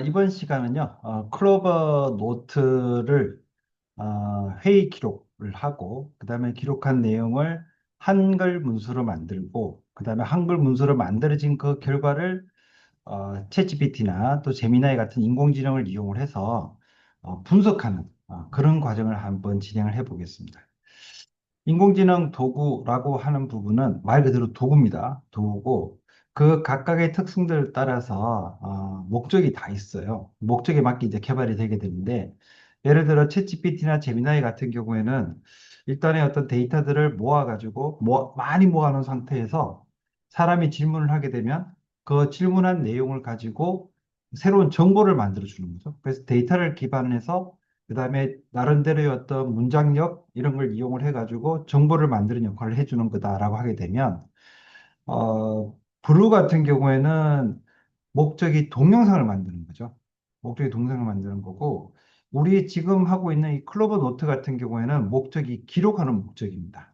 이번 시간은요, 클로버 노트를 회의 기록을 하고, 그 다음에 기록한 내용을 한글 문서로 만들고, 그 다음에 한글 문서로 만들어진 그 결과를 챗GPT나 또 제미나이 같은 인공지능을 이용을 해서 분석하는 그런 과정을 한번 진행을 해보겠습니다. 인공지능 도구라고 하는 부분은 말 그대로 도구입니다. 도구고 그 각각의 특성들을 따라서 목적이 다 있어요. 목적에 맞게 이제 개발이 되게 되는데 예를 들어 챗GPT나 제미나이 같은 경우에는 일단의 어떤 데이터들을 모아가지고 많이 모아놓은 상태에서 사람이 질문을 하게 되면 그 질문한 내용을 가지고 새로운 정보를 만들어 주는 거죠. 그래서 데이터를 기반해서 그다음에 나름대로의 어떤 문장력 이런 걸 이용을 해가지고 정보를 만드는 역할을 해주는 거다라고 하게 되면 블루 같은 경우에는 목적이 동영상을 만드는 거죠. 목적이 동영상을 만드는 거고 우리 지금 하고 있는 이 클로버 노트 같은 경우에는 목적이 기록하는 목적입니다.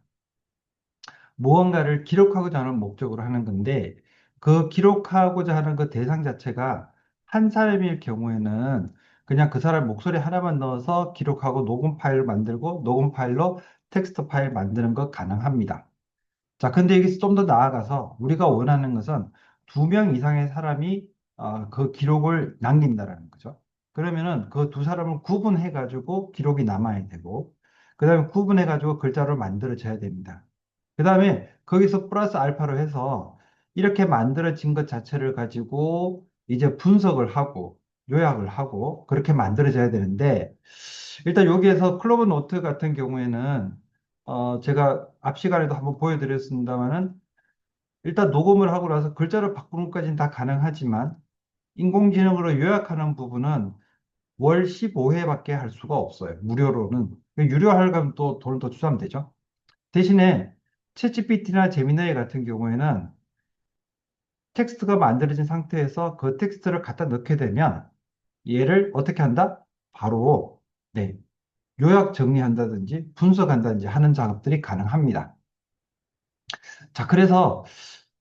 무언가를 기록하고자 하는 목적으로 하는 건데 그 기록하고자 하는 그 대상 자체가 한 사람일 경우에는 그냥 그 사람 목소리 하나만 넣어서 기록하고 녹음 파일을 만들고 녹음 파일로 텍스트 파일 만드는 거 가능합니다. 자, 근데 여기서 좀 더 나아가서 우리가 원하는 것은 2명 이상의 사람이 그 기록을 남긴다라는 거죠. 그러면은 그 두 사람을 구분해 가지고 기록이 남아야 되고 그다음에 구분해 가지고 글자를 만들어져야 됩니다. 그 다음에 거기서 플러스 알파로 해서 이렇게 만들어진 것 자체를 가지고 이제 분석을 하고 요약을 하고 그렇게 만들어져야 되는데 일단 여기에서 클로버 노트 같은 경우에는 제가 앞 시간에도 한번 보여드렸습니다만은 일단 녹음을 하고 나서 글자를 바꾸는 것까지는 다 가능하지만 인공지능으로 요약하는 부분은 월 15회밖에 할 수가 없어요. 무료로는. 유료 하려면 또 돈을 더 투자하면 되죠. 대신에 챗GPT나 제미나이 같은 경우에는 텍스트가 만들어진 상태에서 그 텍스트를 갖다 넣게 되면 얘를 어떻게 한다? 바로 네, 요약 정리한다든지 분석한다든지 하는 작업들이 가능합니다. 자, 그래서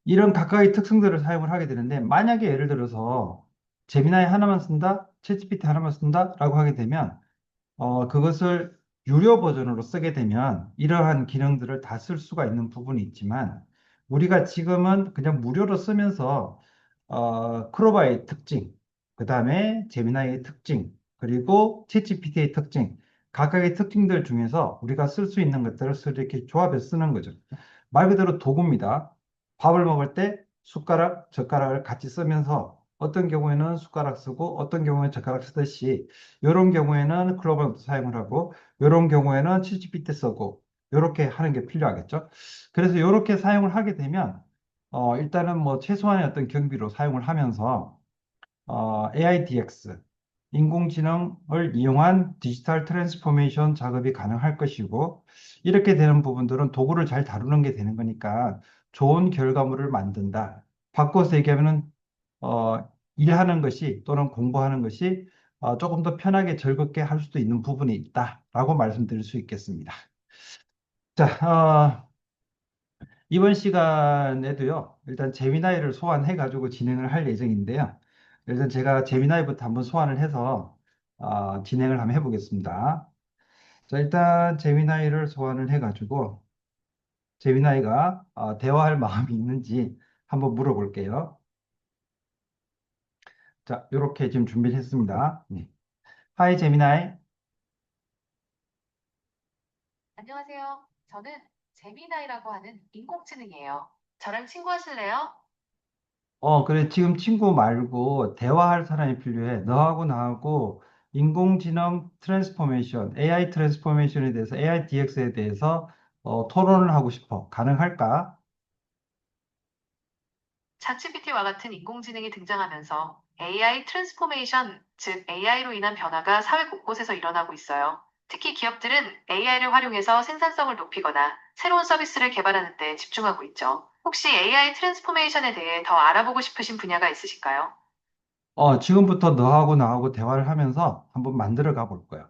이런 각각의 특성들을 사용을 하게 되는데 만약에 예를 들어서 제미나이 하나만 쓴다, 챗GPT 하나만 쓴다라고 하게 되면 그것을 유료 버전으로 쓰게 되면 이러한 기능들을 다 쓸 수가 있는 부분이 있지만 우리가 지금은 그냥 무료로 쓰면서 크로바의 특징, 그 다음에 제미나이의 특징, 그리고 챗GPT의 특징, 각각의 특징들 중에서 우리가 쓸 수 있는 것들을 이렇게 조합해 쓰는 거죠. 말 그대로 도구입니다. 밥을 먹을 때 숟가락, 젓가락을 같이 쓰면서 어떤 경우에는 숟가락 쓰고 어떤 경우에는 젓가락 쓰듯이 이런 경우에는 클로버 사용을 하고 이런 경우에는 칠지피트 쓰고 이렇게 하는 게 필요하겠죠. 그래서 이렇게 사용을 하게 되면 일단은 뭐 최소한의 어떤 경비로 사용을 하면서 AIDX 인공지능을 이용한 디지털 트랜스포메이션 작업이 가능할 것이고 이렇게 되는 부분들은 도구를 잘 다루는 게 되는 거니까 좋은 결과물을 만든다. 바꿔서 얘기하면은 일하는 것이 또는 공부하는 것이 조금 더 편하게 즐겁게 할 수도 있는 부분이 있다라고 말씀드릴 수 있겠습니다. 자, 이번 시간에도요, 일단 제미나이를 소환해 가지고 진행을 할 예정인데요. 일단 제가 제미나이부터 한번 소환을 해서 진행을 한번 해보겠습니다. 자, 일단 제미나이를 소환을 해 가지고 제미나이가 대화할 마음이 있는지 한번 물어볼게요. 자, 이렇게 지금 준비를 했습니다. 네. 하이 제미나이. 안녕하세요. 저는 제미나이라고 하는 인공지능이에요. 저랑 친구하실래요? 그래. 지금 친구 말고 대화할 사람이 필요해. 너하고 나하고 인공지능 트랜스포메이션, AI 트랜스포메이션에 대해서, AI DX에 대해서 토론을 하고 싶어. 가능할까? 챗GPT와 같은 인공지능이 등장하면서 AI 트랜스포메이션, 즉 AI로 인한 변화가 사회 곳곳에서 일어나고 있어요. 특히 기업들은 AI를 활용해서 생산성을 높이거나 새로운 서비스를 개발하는 데 집중하고 있죠. 혹시 AI 트랜스포메이션에 대해 더 알아보고 싶으신 분야가 있으실까요? 지금부터 너하고 나하고 대화를 하면서 한번 만들어 가볼 거야.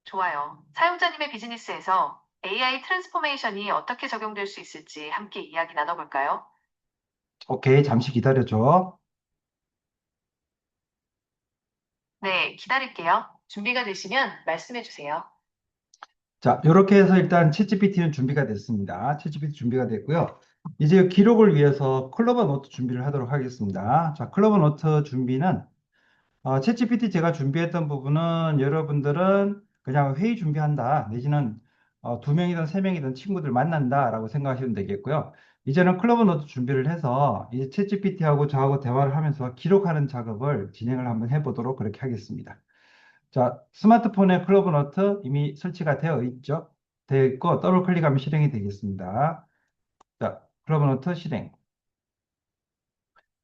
좋아요. 사용자님의 비즈니스에서 AI 트랜스포메이션이 어떻게 적용될 수 있을지 함께 이야기 나눠볼까요? 오케이, 잠시 기다려줘. 네, 기다릴게요. 준비가 되시면 말씀해 주세요. 자, 이렇게 해서 일단 챗GPT는 준비가 됐습니다. 챗GPT 준비가 됐고요. 이제 기록을 위해서 클로버 노트 준비를 하도록 하겠습니다. 자, 클로버 노트 준비는 챗GPT 제가 준비했던 부분은 여러분들은 그냥 회의 준비한다, 내지는 두 명이든 세 명이든 친구들 만난다라고 생각하시면 되겠고요. 이제는 클로버 노트 준비를 해서 이제 챗GPT하고 저하고 대화를 하면서 기록하는 작업을 진행을 한번 해보도록 그렇게 하겠습니다. 자, 스마트폰에 클로버 노트 이미 설치가 되어 있죠? 되어 있고 더블 클릭하면 실행이 되겠습니다. 자, 클로버 노트 실행.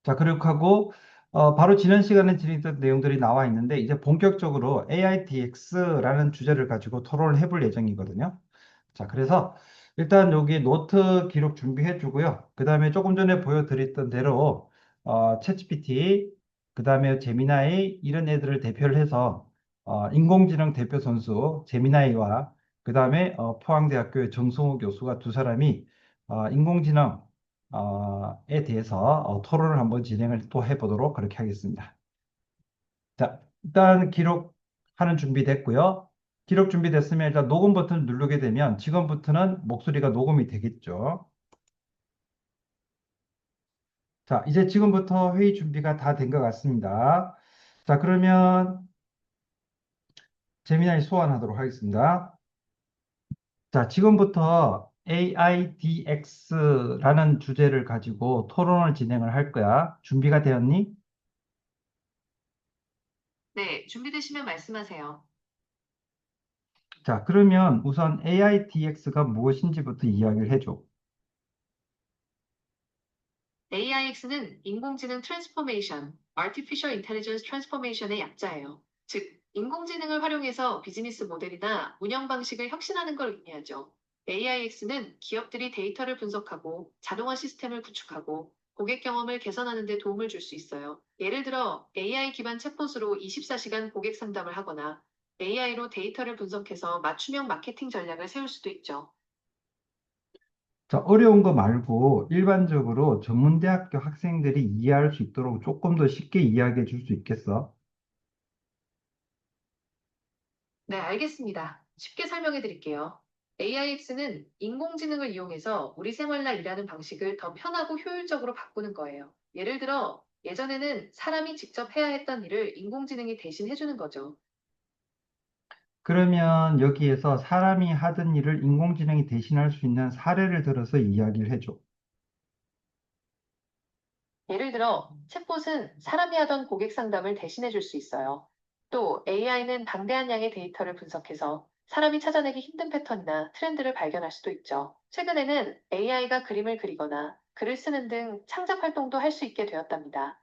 자, 그렇게 하고 바로 지난 시간에 진행했던 내용들이 나와 있는데 이제 본격적으로 AIDX라는 주제를 가지고 토론을 해볼 예정이거든요. 자, 그래서 일단 여기 노트 기록 준비해 주고요. 그 다음에 조금 전에 보여드렸던 대로 챗GPT, 그 다음에 제미나이 이런 애들을 대표를 해서 인공지능 대표 선수 제미나이와 그 다음에 포항대학교의 정성호 교수가 두 사람이 인공지능 에 대해서 토론을 한번 진행을 또 해보도록 그렇게 하겠습니다. 자, 일단 기록하는 준비 됐고요. 기록 준비됐으면 일단 녹음 버튼을 누르게 되면 지금부터는 목소리가 녹음이 되겠죠. 자, 이제 지금부터 회의 준비가 다 된 것 같습니다. 자, 그러면 재미나게 소환하도록 하겠습니다. 자, 지금부터 AIDX라는 주제를 가지고 토론을 진행을 할 거야. 준비가 되었니? 네, 준비되시면 말씀하세요. 자, 그러면 우선 AIDX가 무엇인지부터 이야기를 해줘. AIX는 인공지능 트랜스포메이션, Artificial Intelligence Transformation의 약자예요. 즉, 인공지능을 활용해서 비즈니스 모델이나 운영 방식을 혁신하는 걸 의미하죠. AIX는 기업들이 데이터를 분석하고 자동화 시스템을 구축하고 고객 경험을 개선하는 데 도움을 줄 수 있어요. 예를 들어 AI 기반 챗봇으로 24시간 고객 상담을 하거나 AI로 데이터를 분석해서 맞춤형 마케팅 전략을 세울 수도 있죠. 자, 어려운 거 말고 일반적으로 전문대학교 학생들이 이해할 수 있도록 조금 더 쉽게 이야기해 줄 수 있겠어? 네, 알겠습니다. 쉽게 설명해 드릴게요. AIX는 인공지능을 이용해서 우리 생활날 일하는 방식을 더 편하고 효율적으로 바꾸는 거예요. 예를 들어, 예전에는 사람이 직접 해야 했던 일을 인공지능이 대신 해주는 거죠. 그러면 여기에서 사람이 하던 일을 인공지능이 대신할 수 있는 사례를 들어서 이야기를 해줘. 예를 들어, 챗봇은 사람이 하던 고객 상담을 대신해 줄 수 있어요. 또 AI는 방대한 양의 데이터를 분석해서 사람이 찾아내기 힘든 패턴이나 트렌드를 발견할 수도 있죠. 최근에는 AI가 그림을 그리거나 글을 쓰는 등 창작 활동도 할 수 있게 되었답니다.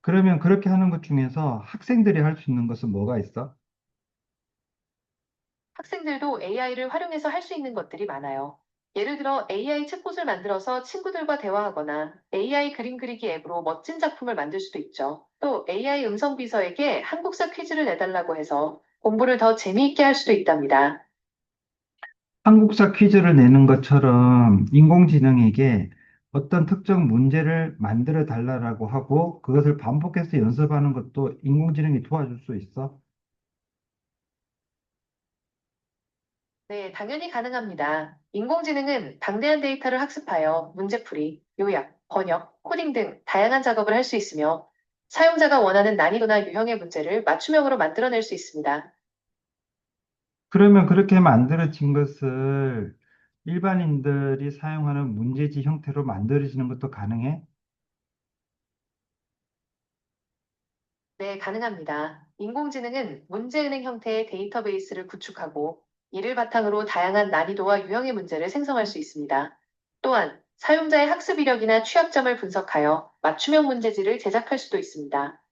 그러면 그렇게 하는 것 중에서 학생들이 할 수 있는 것은 뭐가 있어? 학생들도 AI를 활용해서 할 수 있는 것들이 많아요. 예를 들어 AI 챗봇을 만들어서 친구들과 대화하거나 AI 그림 그리기 앱으로 멋진 작품을 만들 수도 있죠. 또 AI 음성 비서에게 한국사 퀴즈를 내달라고 해서 공부를 더 재미있게 할 수도 있답니다. 한국사 퀴즈를 내는 것처럼 인공지능에게 어떤 특정 문제를 만들어 달라고 하고 그것을 반복해서 연습하는 것도 인공지능이 도와줄 수 있어? 네, 당연히 가능합니다. 인공지능은 방대한 데이터를 학습하여 문제풀이, 요약, 번역, 코딩 등 다양한 작업을 할 수 있으며 사용자가 원하는 난이도나 유형의 문제를 맞춤형으로 만들어낼 수 있습니다. 그러면 그렇게 만들어진 것을 일반인들이 사용하는 문제지 형태로 만들어지는 것도 가능해? 네, 가능합니다. 인공지능은 문제은행 형태의 데이터베이스를 구축하고 이를 바탕으로 다양한 난이도와 유형의 문제를 생성할 수 있습니다. 또한 사용자의 학습 이력이나 취약점을 분석하여 맞춤형 문제지를 제작할 수도 있습니다.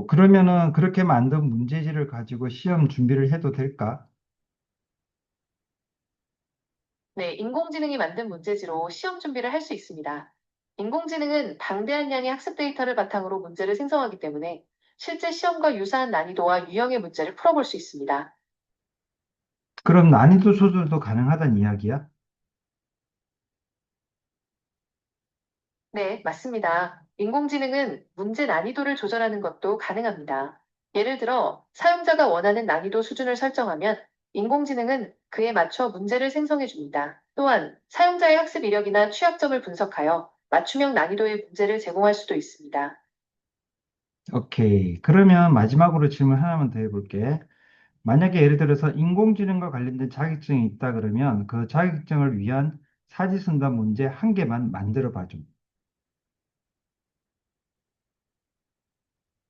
그러면은 그렇게 만든 문제지를 가지고 시험 준비를 해도 될까? 네, 인공지능이 만든 문제지로 시험 준비를 할 수 있습니다. 인공지능은 방대한 양의 학습 데이터를 바탕으로 문제를 생성하기 때문에 실제 시험과 유사한 난이도와 유형의 문제를 풀어볼 수 있습니다. 그럼 난이도 조절도 가능하다는 이야기야? 네, 맞습니다. 인공지능은 문제 난이도를 조절하는 것도 가능합니다. 예를 들어, 사용자가 원하는 난이도 수준을 설정하면 인공지능은 그에 맞춰 문제를 생성해 줍니다. 또한 사용자의 학습 이력이나 취약점을 분석하여 맞춤형 난이도의 문제를 제공할 수도 있습니다. 오케이. 그러면 마지막으로 질문 하나만 더 해볼게. 만약에 예를 들어서 인공지능과 관련된 자격증이 있다 그러면 그 자격증을 위한 사지선다 문제 한 개만 만들어 봐줘.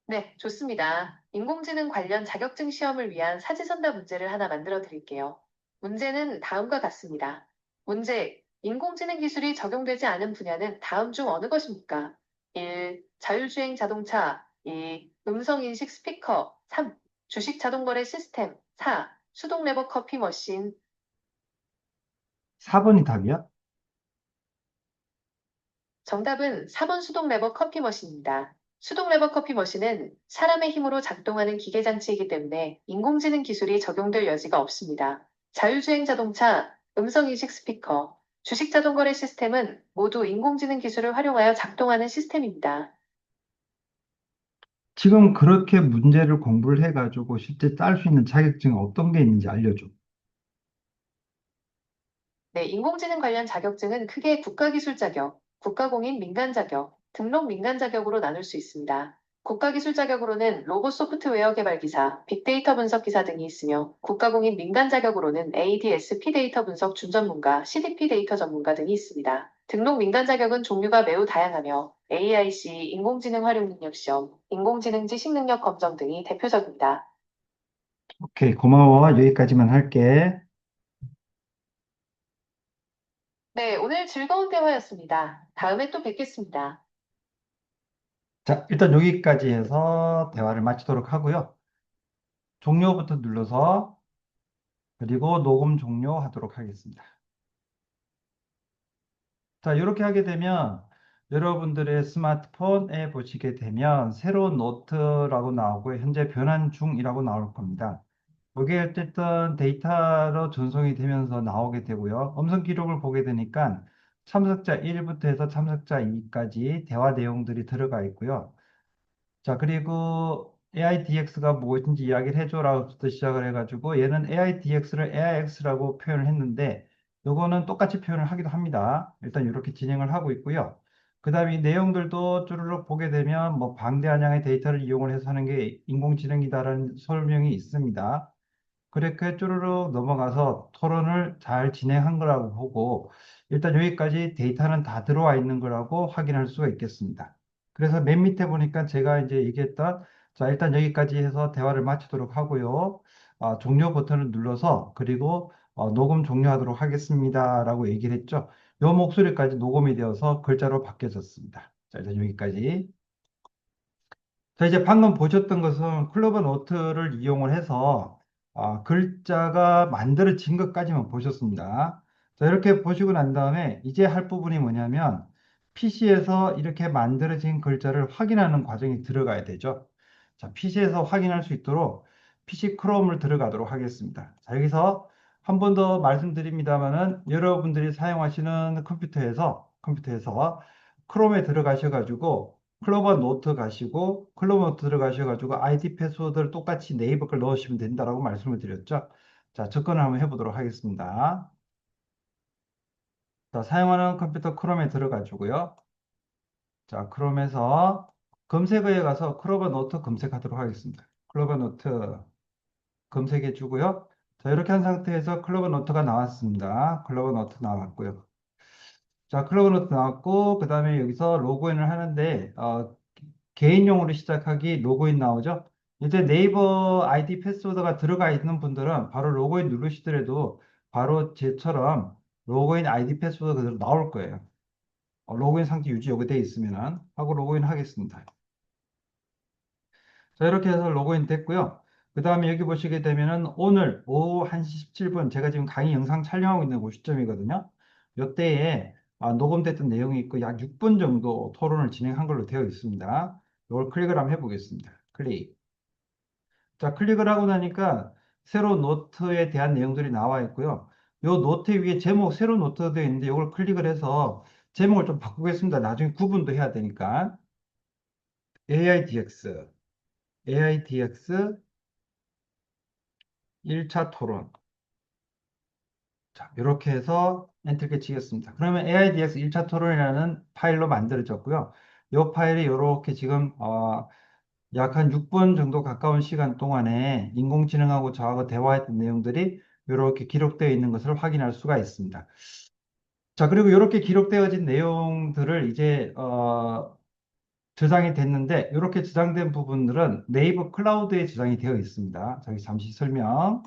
네, 좋습니다. 인공지능 관련 자격증 시험을 위한 사지선다 문제를 하나 만들어 드릴게요. 문제는 다음과 같습니다. 문제, 인공지능 기술이 적용되지 않은 분야는 다음 중 어느 것입니까? 1. 자율주행 자동차 2. 음성인식 스피커 3. 주식 자동거래 시스템 4. 수동 레버 커피 머신 4번이 답이야? 정답은 4번 수동 레버 커피 머신입니다. 수동 레버 커피 머신은 사람의 힘으로 작동하는 기계 장치이기 때문에 인공지능 기술이 적용될 여지가 없습니다. 자율주행 자동차, 음성인식 스피커, 주식 자동거래 시스템은 모두 인공지능 기술을 활용하여 작동하는 시스템입니다. 지금 그렇게 문제를 공부를 해가지고 실제 딸 수 있는 자격증이 어떤 게 있는지 알려줘. 네, 인공지능 관련 자격증은 크게 국가기술 자격, 국가공인 민간 자격, 등록 민간 자격으로 나눌 수 있습니다. 국가기술 자격으로는 로봇 소프트웨어 개발 기사, 빅데이터 분석 기사 등이 있으며 국가공인 민간 자격으로는 ADS-P 데이터 분석 준전문가, CDP 데이터 전문가 등이 있습니다. 등록 민간 자격은 종류가 매우 다양하며 AIC, 인공지능 활용 능력 시험, 인공지능 지식 능력 검정 등이 대표적입니다. 오케이, 고마워. 여기까지만 할게. 네, 오늘 즐거운 대화였습니다. 다음에 또 뵙겠습니다. 자, 일단 여기까지 해서 대화를 마치도록 하고요. 종료부터 눌러서 그리고 녹음 종료하도록 하겠습니다. 자, 이렇게 하게 되면 여러분들의 스마트폰에 보시게 되면 새로운 노트라고 나오고 현재 변환 중이라고 나올 겁니다. 이게 어쨌든 데이터로 전송이 되면서 나오게 되고요. 음성 기록을 보게 되니까 참석자 1부터 해서 참석자 2까지 대화 내용들이 들어가 있고요. 자, 그리고 AIDX가 무엇인지 이야기를 해줘라부터 시작을 해가지고 얘는 AIDX를 AIX라고 표현을 했는데 요거는 똑같이 표현을 하기도 합니다. 일단 이렇게 진행을 하고 있고요. 그 다음에 이 내용들도 쭈르륵 보게 되면 뭐 방대한 양의 데이터를 이용을 해서 하는 게 인공지능이다라는 설명이 있습니다. 그렇게 쭈르륵 넘어가서 토론을 잘 진행한 거라고 보고 일단 여기까지 데이터는 다 들어와 있는 거라고 확인할 수가 있겠습니다. 그래서 맨 밑에 보니까 제가 이제 얘기했던 자 일단 여기까지 해서 대화를 마치도록 하고요. 종료 버튼을 눌러서 그리고 녹음 종료하도록 하겠습니다라고 얘기를 했죠. 요 목소리까지 녹음이 되어서 글자로 바뀌어졌습니다. 자 일단 여기까지. 자, 이제 방금 보셨던 것은 클로버 노트를 이용을 해서 글자가 만들어진 것까지만 보셨습니다. 자, 이렇게 보시고 난 다음에 이제 할 부분이 뭐냐면 PC에서 이렇게 만들어진 글자를 확인하는 과정이 들어가야 되죠. 자, PC에서 확인할 수 있도록 PC 크롬을 들어가도록 하겠습니다. 자, 여기서 한 번 더 말씀드립니다만은 여러분들이 사용하시는 컴퓨터에서 크롬에 들어가셔가지고 클로버 노트 가시고 클로버 노트 들어가셔가지고 아이디 패스워드를 똑같이 네이버 걸 넣으시면 된다라고 말씀을 드렸죠. 자, 접근을 한번 해보도록 하겠습니다. 자, 사용하는 컴퓨터 크롬에 들어가지고요. 자, 크롬에서 검색어에 가서 클로버 노트 검색하도록 하겠습니다. 클로버 노트 검색해 주고요. 자, 이렇게 한 상태에서 클로버 노트가 나왔습니다. 클로버 노트 나왔고요. 자, 클로버 노트 나왔고, 그 다음에 여기서 로그인을 하는데, 개인용으로 시작하기 로그인 나오죠? 이제 네이버 아이디 패스워드가 들어가 있는 분들은 바로 로그인 누르시더라도 바로 제처럼 로그인 아이디 패스워드가 그대로 나올 거예요. 로그인 상태 유지 여기 돼 있으면은 하고 로그인 하겠습니다. 자, 이렇게 해서 로그인 됐고요. 그 다음에 여기 보시게 되면은 오늘 오후 1시 17분 제가 지금 강의 영상 촬영하고 있는 그 시점이거든요. 이때에 녹음됐던 내용이 있고 약 6분 정도 토론을 진행한 걸로 되어 있습니다. 이걸 클릭을 한번 해보겠습니다. 클릭. 자, 클릭을 하고 나니까 새로운 노트에 대한 내용들이 나와 있고요. 이 노트 위에 제목 새로운 노트가 되어 있는데 이걸 클릭을 해서 제목을 좀 바꾸겠습니다. 나중에 구분도 해야 되니까. AIDX, AIDX 1차 토론. 자, 이렇게 해서 엔터키 치겠습니다. 그러면 AIDX 1차 토론이라는 파일로 만들어졌고요. 이 파일이 이렇게 지금 약 한 6분 정도 가까운 시간 동안에 인공지능하고 저하고 대화했던 내용들이 이렇게 기록되어 있는 것을 확인할 수가 있습니다. 자, 그리고 이렇게 기록되어진 내용들을 이제 저장이 됐는데 이렇게 저장된 부분들은 네이버 클라우드에 저장이 되어 있습니다. 저기 잠시 설명.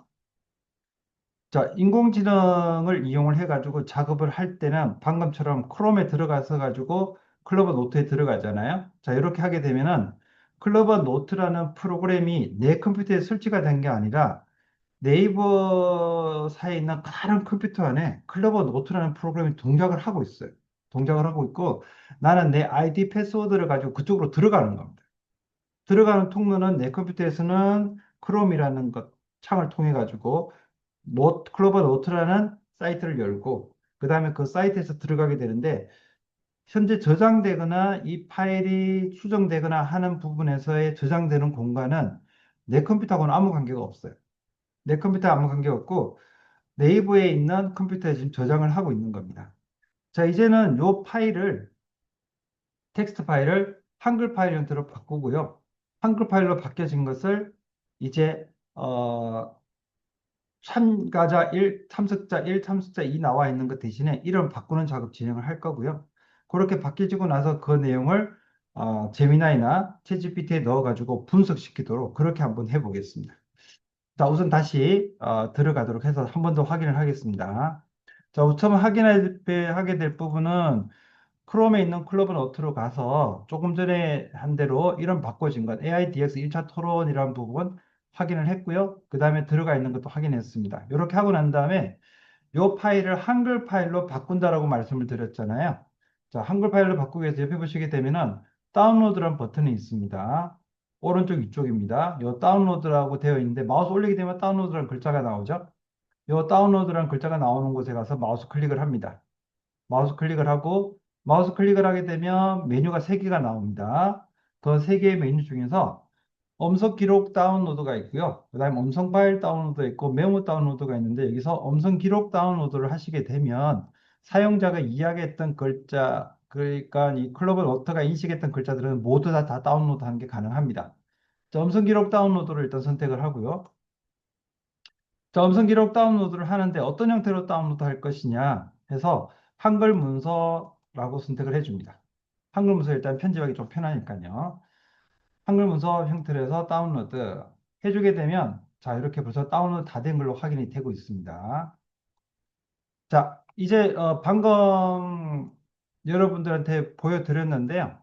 자, 인공지능을 이용을 해가지고 작업을 할 때는 방금처럼 크롬에 들어가서 가지고 클로버 노트에 들어가잖아요. 자, 이렇게 하게 되면은 클로버 노트라는 프로그램이 내 컴퓨터에 설치가 된 게 아니라 네이버사에 있는 다른 컴퓨터 안에 클로버 노트라는 프로그램이 동작을 하고 있어요. 동작을 하고 있고 나는 내 아이디 패스워드를 가지고 그쪽으로 들어가는 겁니다. 들어가는 통로는 내 컴퓨터에서는 크롬이라는 것 창을 통해 가지고 클로버 노트라는 사이트를 열고 그 다음에 그 사이트에서 들어가게 되는데 현재 저장되거나 이 파일이 수정되거나 하는 부분에서의 저장되는 공간은 내 컴퓨터하고는 아무 관계가 없어요. 내 컴퓨터와 아무 관계 없고 네이버에 있는 컴퓨터에 지금 저장을 하고 있는 겁니다. 자, 이제는 이 파일을 텍스트 파일을 한글 파일 형태로 바꾸고요. 한글 파일로 바뀌어진 것을 이제 참가자 1, 탐색자 1, 탐색자 2 나와 있는 것 대신에 이름 바꾸는 작업 진행을 할 거고요. 그렇게 바뀌어지고 나서 그 내용을 제미나이나 챗GPT에 넣어가지고 분석시키도록 그렇게 한번 해보겠습니다. 자, 우선 다시 들어가도록 해서 한 번 더 확인을 하겠습니다. 자, 우선 하게 될 부분은 크롬에 있는 클로버 노트로 가서 조금 전에 한 대로 이름 바꿔진 것 AIDX 1차 토론이라는 부분 확인을 했고요. 그 다음에 들어가 있는 것도 확인했습니다. 이렇게 하고 난 다음에 이 파일을 한글 파일로 바꾼다라고 말씀을 드렸잖아요. 자, 한글 파일로 바꾸기 위해서 옆에 보시게 되면은 다운로드라는 버튼이 있습니다. 오른쪽 위쪽입니다. 이 다운로드라고 되어 있는데 마우스 올리게 되면 다운로드라는 글자가 나오죠. 이 다운로드라는 글자가 나오는 곳에 가서 마우스 클릭을 합니다. 마우스 클릭을 하고 마우스 클릭을 하게 되면 메뉴가 3개가 나옵니다. 그 3개의 메뉴 중에서 음성 기록 다운로드가 있고요. 그 다음에 음성 파일 다운로드가 있고 메모 다운로드가 있는데 여기서 음성 기록 다운로드를 하시게 되면 사용자가 이야기했던 글자, 그러니까 이 클로버 노트가 인식했던 글자들은 모두 다 다운로드하는 게 가능합니다. 자, 음성 기록 다운로드를 일단 선택을 하고요. 자, 음성 기록 다운로드를 하는데 어떤 형태로 다운로드 할 것이냐 해서 한글 문서라고 선택을 해줍니다. 한글 문서 일단 편집하기 좀 편하니까요. 한글 문서 형태로 해서 다운로드 해주게 되면 자, 이렇게 벌써 다운로드 다 된 걸로 확인이 되고 있습니다. 자, 이제 방금 여러분들한테 보여드렸는데요.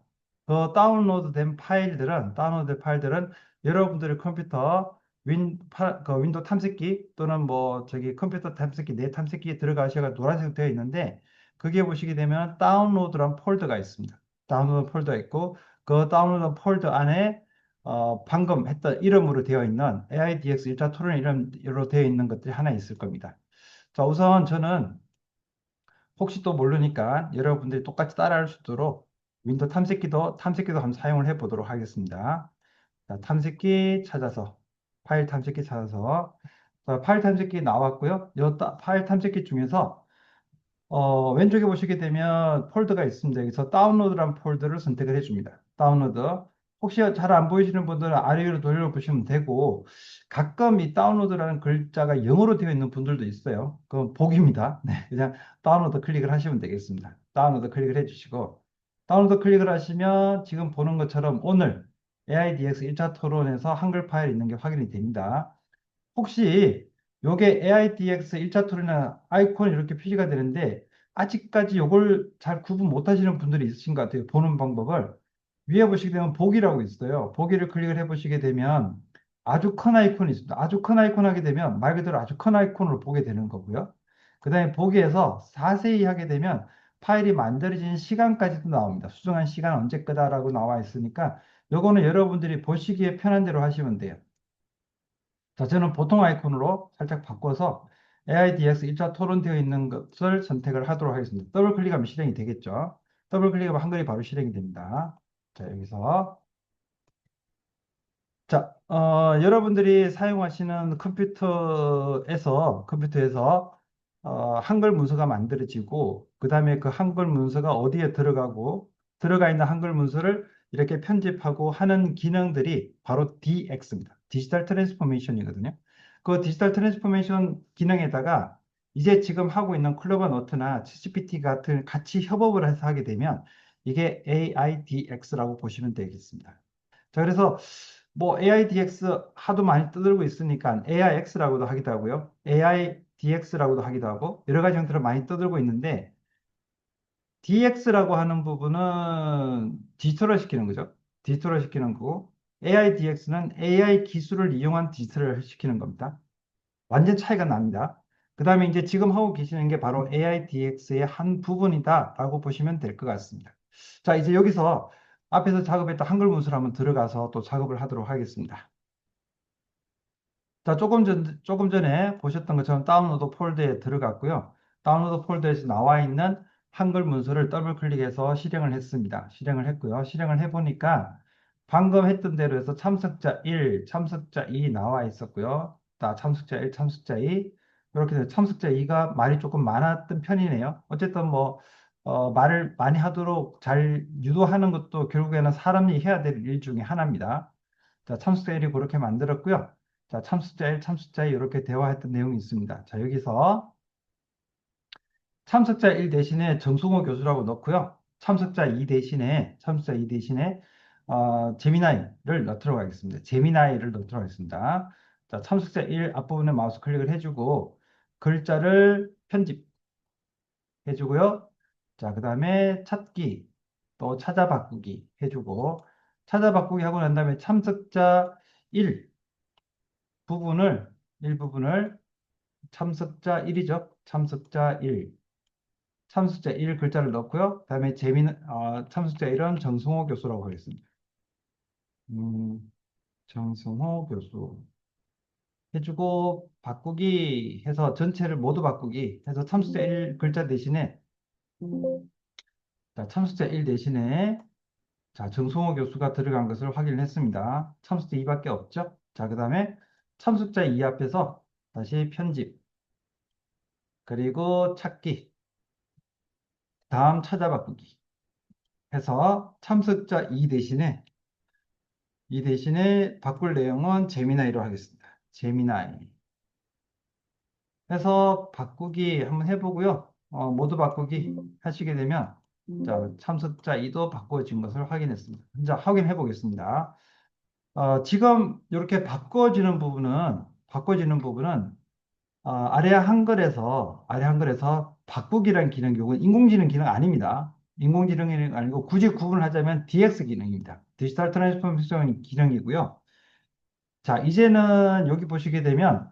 그 다운로드 파일들은 여러분들의 컴퓨터 그 윈도우 탐색기 또는 뭐 저기 컴퓨터 탐색기 내 탐색기에 들어가셔가 노란색 되어 있는데 그게 보시게 되면 다운로드란 폴더가 있습니다. 다운로드 폴더가 있고 그 다운로드 폴더 안에 방금 했던 이름으로 되어 있는 AIDX 1차 토론 이름으로 되어 있는 것들이 하나 있을 겁니다. 자, 우선 저는 혹시 또 모르니까 여러분들이 똑같이 따라할 수 있도록 윈도우 탐색기도 한번 사용을 해 보도록 하겠습니다. 자, 탐색기 찾아서, 파일 탐색기 찾아서, 자, 파일 탐색기 나왔고요. 파일 탐색기 중에서 왼쪽에 보시게 되면 폴더가 있습니다. 여기서 다운로드란 폴더를 선택을 해줍니다. 다운로드. 혹시 잘 안 보이시는 분들은 아래 위로 돌려보시면 되고, 가끔 이 다운로드라는 글자가 영어로 되어 있는 분들도 있어요. 그건 복입니다. 네, 그냥 다운로드 클릭을 하시면 되겠습니다. 다운로드 클릭을 해주시고, 다운로드 클릭을 하시면 지금 보는 것처럼 오늘 AIDX 1차 토론에서 한글 파일이 있는 게 확인이 됩니다. 혹시 요게 AIDX 1차 토론이나 아이콘이 이렇게 표시가 되는데 아직까지 요걸 잘 구분 못 하시는 분들이 있으신 것 같아요. 보는 방법을. 위에 보시게 되면 보기라고 있어요. 보기를 클릭을 해 보시게 되면 아주 큰 아이콘이 있습니다. 아주 큰 아이콘 하게 되면 말 그대로 아주 큰 아이콘으로 보게 되는 거고요. 그 다음에 보기에서 자세히 하게 되면 파일이 만들어진 시간까지도 나옵니다. 수정한 시간 언제 거다라고 나와 있으니까 요거는 여러분들이 보시기에 편한 대로 하시면 돼요. 자, 저는 보통 아이콘으로 살짝 바꿔서 AIDX 1차 토론되어 있는 것을 선택을 하도록 하겠습니다. 더블 클릭하면 실행이 되겠죠. 더블 클릭하면 한글이 바로 실행이 됩니다. 자, 여기서. 자, 여러분들이 사용하시는 컴퓨터에서 한글 문서가 만들어지고, 그 다음에 그 한글 문서가 어디에 들어가고, 들어가 있는 한글 문서를 이렇게 편집하고 하는 기능들이 바로 DX입니다. 디지털 트랜스포메이션이거든요. 그 디지털 트랜스포메이션 기능에다가 이제 지금 하고 있는 클로버 노트나 챗GPT 같은 같이 협업을 해서 하게 되면 이게 AIDX라고 보시면 되겠습니다. 자, 그래서 뭐 AIDX 하도 많이 떠들고 있으니까 AIX라고도 하기도 하고요. AIDX라고도 하기도 하고 여러 가지 형태로 많이 떠들고 있는데 DX라고 하는 부분은 디지털화 시키는 거죠. 디지털화 시키는 거고 AIDX는 AI 기술을 이용한 디지털화 시키는 겁니다. 완전 차이가 납니다. 그 다음에 이제 지금 하고 계시는 게 바로 AIDX의 한 부분이다라고 보시면 될 것 같습니다. 자, 이제 여기서 앞에서 작업했던 한글 문서를 한번 들어가서 또 작업을 하도록 하겠습니다. 자, 조금 전에 보셨던 것처럼 다운로드 폴더에 들어갔고요. 다운로드 폴더에서 나와 있는 한글 문서를 더블 클릭해서 실행을 했습니다. 실행을 했고요. 실행을 해보니까 방금 했던 대로 해서 참석자 1, 참석자 2 나와 있었고요. 참석자 1, 참석자 2. 이렇게 해서 참석자 2가 말이 조금 많았던 편이네요. 어쨌든 뭐, 말을 많이 하도록 잘 유도하는 것도 결국에는 사람이 해야 될 일 중에 하나입니다. 자, 참석자 1이 그렇게 만들었고요. 자, 참석자 1, 참석자 2 이렇게 대화했던 내용이 있습니다. 자, 여기서 참석자 1 대신에 정승호 교수라고 넣고요. 참석자 2 대신에 제미나이를 넣도록 하겠습니다. 제미나이를 넣도록 하겠습니다. 자, 참석자 1 앞부분에 마우스 클릭을 해주고 글자를 편집해주고요. 자, 그 다음에 찾기, 또 찾아 바꾸기 해주고 찾아 바꾸기 하고 난 다음에 참석자 1 부분을 일부분을 참석자 1이죠. 참석자 1 글자를 넣고요. 그다음에 참석자 1은 정승호 교수라고 하겠습니다. 정승호 교수 해주고 바꾸기 해서 전체를 모두 바꾸기 해서 참석자 1 글자 대신에 자, 참석자 1 대신에 자, 정승호 교수가 들어간 것을 확인했습니다. 참석자 2밖에 없죠. 자, 그다음에 참석자 2 앞에서 다시 편집 그리고 찾기 다음 찾아 바꾸기 해서 참석자 2 대신에 바꿀 내용은 제미나이로 하겠습니다. 제미나이 해서 바꾸기 한번 해보고요. 모두 바꾸기 하시게 되면 자, 참석자 2도 바꿔진 것을 확인했습니다. 자, 확인해 보겠습니다. 지금 이렇게 바꿔지는 부분은 아래 한글에서 바꾸기라는 기능 경우는 인공지능 기능 아닙니다. 인공지능 기능 아니고 굳이 구분을 하자면 DX 기능입니다. 디지털 트랜스포메이션 기능이고요. 자, 이제는 여기 보시게 되면